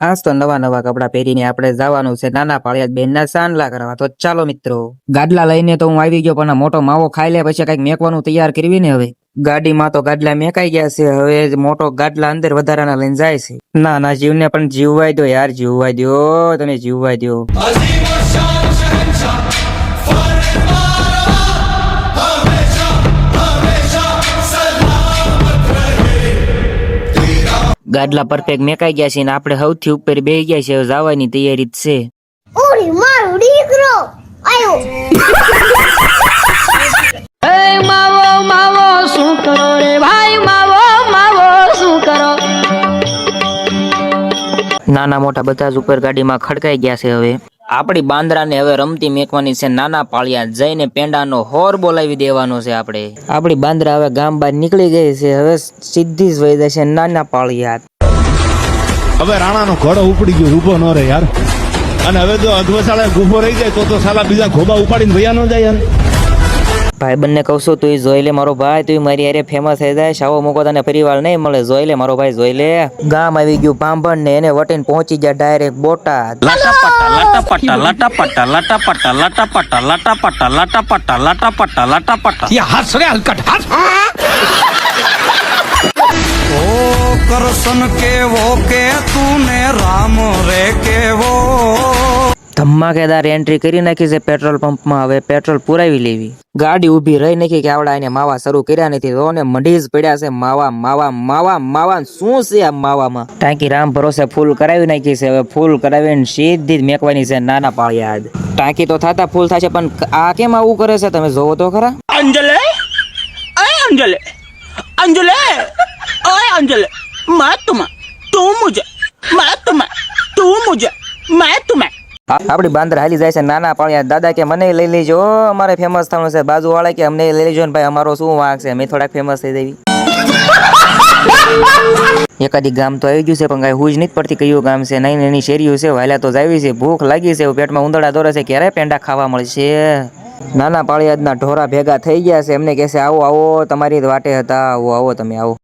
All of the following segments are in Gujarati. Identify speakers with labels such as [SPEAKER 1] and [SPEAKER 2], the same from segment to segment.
[SPEAKER 1] આજ તો નવા નવા કપડા પહેરીને આપણે જવાનું છે નાના પાળિયાદ બેનના સાંડલા કરવા. તો ચાલો મિત્રો, ગાડલા લઈને તો હું આવી ગયો, પણ આ મોટો માવો ખાઈ લે પછી કઈક મેકવાનું તૈયાર કરવી ને. હવે ગાડીમાં તો ગાડલા મેકાઈ ગયા છે, હવે મોટો ગાડલા અંદર વધારાના લઈને જાય છે. ના જીવને પણ જીવવાય દો યાર, જીવવાય દો, તમે જીવવાય દો. ગાડલા પરફેક્ટ મેકાઈ ગયા છે ને આપણે સૌથી ઉપર બેહી ગયા છે. જવાની તૈયારી જ છે.
[SPEAKER 2] ઓરી મારો દીકરો આયો.
[SPEAKER 3] એ માવો માવો શું કરો રે ભાઈ, માવો માવો શું કરો.
[SPEAKER 1] નાના મોટા બધા જ ઉપર ગાડીમાં ખડકાઈ ગયા છે. હવે આપણી બાંદરાને હવે રમતી મેકવાની છે નાના પાળિયાદ જઈને પેંડાનો હોર બોલાવી દેવાનો છે. આપણી બાંદરા હવે ગામ બહાર નીકળી ગઈ છે, હવે સીધી જ વહી જશે નાના પાળિયાદ.
[SPEAKER 4] હવે રાણાનો ઘોડો ઉપડી ગયો, ઉભો ન રહે યાર. અને હવે જો અધવસાળે ગુફો રહી જાય તો સાલા બીજા ખોબા ઉપાડીને ભૈયા ન જાય યાર.
[SPEAKER 1] ભાઈ બંને કહું છું, તું જોઈ લે મારો ભાઈ, તું મારી હારે ફેમસ થઈ જાય. શાવો મૂકો તને પરિવાર નહીં મળે. જોઈ લે મારો ભાઈ, જોઈ લે. ગામ આવી ગયું પાંભણ ને એને વટીને પહોંચી જાય ડાયરેક્ટ બોટાદ.
[SPEAKER 5] લટાપટા લટાપટા લટાપટા લટાપટા લટાપટા લટાપટા લટાપટા લટાપટા લટાપટા.
[SPEAKER 4] યા હાથ રે હલકટ હાથ.
[SPEAKER 6] ओ करसन केवो के तूने राम रे केवो.
[SPEAKER 1] ધમાકેદાર એન્ટ્રી કરી નાખી છે પેટ્રોલ પંપમાં. હવે પેટ્રોલ પુરાવી લેવી. ગાડી ઊભી રહી નાખી કે આવડા એને માવા શરૂ કર્યા નથી. રોને મંડી જ પડ્યા છે માવા માવા માવા માવા. શું છે આ માવામાં? ટાંકી રામ ભરોસે ફૂલ કરાવી નાખી છે. હવે ફૂલ કરાવીને સીધી જ મેકવાની છે નાના પાળિયાદ. ટાંકી તો થતા ફૂલ થશે, પણ આ કેમ આવું કરે છે તમે જોવો તો ખરા.
[SPEAKER 5] અંજલે અય અંજલે અંજલે ઓય અંજલે, मैं तुम्हें तू मुझे, मैं तुम्हें तू मुझे, मैं तुम्हें.
[SPEAKER 1] આપડી બાંદર હાલી જાય છે નાના પાળિયાદ. દાદા કે મને લઈ લેજો, અમારે ફેમસ થવાનું છે. બાજુ વાળા કે અમને લઈ લેજો ને ભાઈ, અમારો શું વાંક છે, અમે થોડાક ફેમસ થઈ જવી. એકાદી ગામ તો આવી ગયું છે, પણ કઈ હુજ નથી પડતી કયું ગામ છે. નાની નાની શેરીઓ છે, વાયલા તો જાવી છે. ભૂખ લાગી છે, પેટમાં ઉંદરડા દોરે છે, ક્યારે પેંડા ખાવા મળશે. નાના પાળિયાદના ઢોરા ભેગા થઈ ગયા છે. એમને કહેશે આવો આવો, તમારી વાટે હતા, આવો આવો તમે આવો.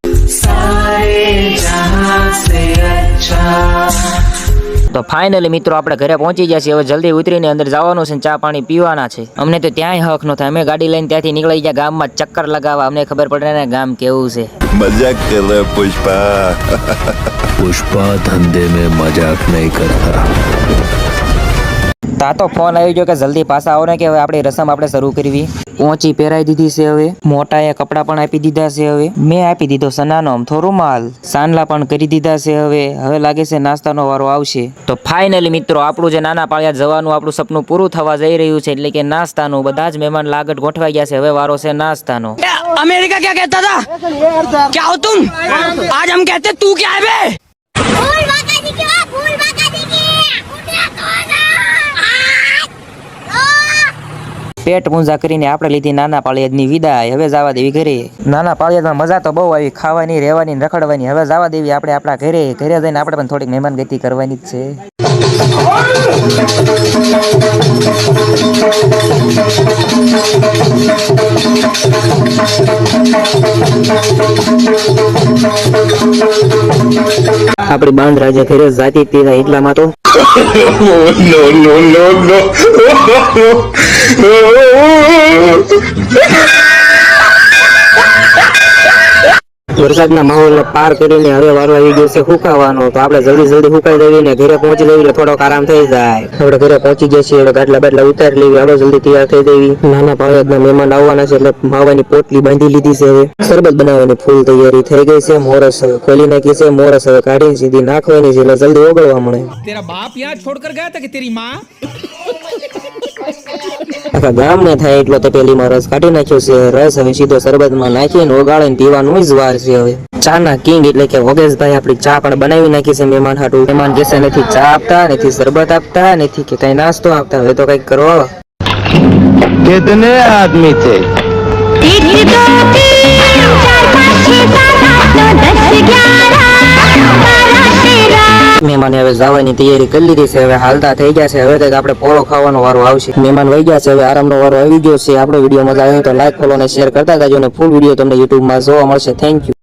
[SPEAKER 1] તો ફાઇનલી મિત્રો આપણે ઘરે પહોંચી ગયા છીએ. હવે જલ્દી ઉતરીને અંદર જવાનું છે, ચા પાણી પીવાના છે. અમને તો ત્યાંય હક ન થાય. અમે ગાડી લઈને ત્યાંથી નીકળી ગયા ગામમાં ચક્કર લગાવવા. અમને ખબર પડે ને ગામ કેવું છે.
[SPEAKER 7] मजाक कर रहे पुष्पा. पुष्पा धंधे में मजाक नहीं करता.
[SPEAKER 1] તા તો ફોન આવી ગયો કે જલ્દી પાછા આવો ને, કે હવે આપણી રસમ આપણે શરૂ કરવી. પહોંચી પહેરાઈ દીધી છે. હવે મોટાએ કપડાં પણ આપી દીધા છે. હવે મેં આપી દીધો સનાનો અમથો રૂમાલ. સાંડલા પણ કરી દીધા છે. હવે લાગે છે નાસ્તાનો વારો આવશે. તો ફાઇનલી મિત્રો આપણું જે નાના પાળિયાદ જવાનું આપણું સપનું પૂરું થવા જઈ રહ્યું છે, એટલે કે નાસ્તાનું. બધા જ મહેમાન લાગટ ગોઠવાઈ ગયા છે. હવે વારો છે નાસ્તાનો.
[SPEAKER 3] अमेरिका क्या कहता था, क्या हो तुम, आज हम कहते तू क्या है बे.
[SPEAKER 2] ફૂલ વાકા દીકરા, ફૂલ વાકા દીકરા. ઉઠ્યા તો
[SPEAKER 1] પેટ પૂંજા કરીને આપણે લીધી નાના પાળિયાદની વિદાય. હવે જવા દેવી ઘરે. નાના પાળિયાદમાં મજા તો બહુ આવી, ખાવાની, રહેવાની, રખડવાની. હવે જવા દેવી આપણે આપણા ઘરે. ઘરે જઈને આપણે પણ થોડીક મહેમાન ગતિ કરવાની જ છે. આપણી બાંધ રાજા ઘરે જાતી તેના એટલામાં તો વરસાદના માહોલ પાર કરીને હવે વારો આવી ગયો છે હુકાવાનો. તો આપણે જલ્દી હુકાઈ દેવી ને ઘરે પહોંચી દેવી, થોડોક આરામ થઈ જાય. આપણે ઘરે પહોંચી ગયા છીએ. ગાટલા બાટલા ઉતારી લેવી, આપણે જલ્દી તૈયાર થઈ દેવી. નાના પાળિયાદના મહેમાન આવવાના છે, એટલે માવાની પોટલી બાંધી લીધી છે. હવે શરબત બનાવવાની ફૂલ તૈયારી થઈ ગઈ છે. મોરસ હવે ખોલી નાખી છે. મોરસ હવે કાઢીને સીધી નાખવાની છે, એટલે જલ્દી ઓગળવા મળે.
[SPEAKER 8] तेरा बाप यहाँ छोड़कर गया था कि तेरी माँ.
[SPEAKER 1] આખા ગામને થાય એટલો તપેલીમાં રસ કાઢી નાખ્યો છે. રસ હવે સીધો શરબતમાં નાખીને ઓગાળીને પીવાનું જ વાર છે. હવે ચાના કિંગ એટલે કે ઓગેશભાઈ આપણી ચા પણ બનાવી નાખી છે મહેમાન હાટુ. મહેમાન કહેશે નથી ચા આપતા, નથી શરબત આપતા, નથી કે કઈ નાસ્તો આપતા. હવે તો કઈક કરો.
[SPEAKER 7] कितने आदमी थे?
[SPEAKER 1] મહેમાન હવે જવાની તૈયારી કરી લીધી છે. હવે હાલતા થઈ ગયા છે. હવે કઈક આપણે પોળો ખાવાનો વારો આવશે. મહેમાન વહી ગયા છે. હવે આરામનો વારો આવી ગયો છે. આપણો વિડીયો મજા આવ્યો તો લાઈક, ફોલો અને શેર કરતા જાજો. અને ફૂલ વિડીયો તમને યુટ્યુબમાં જોવા મળશે. Thank you.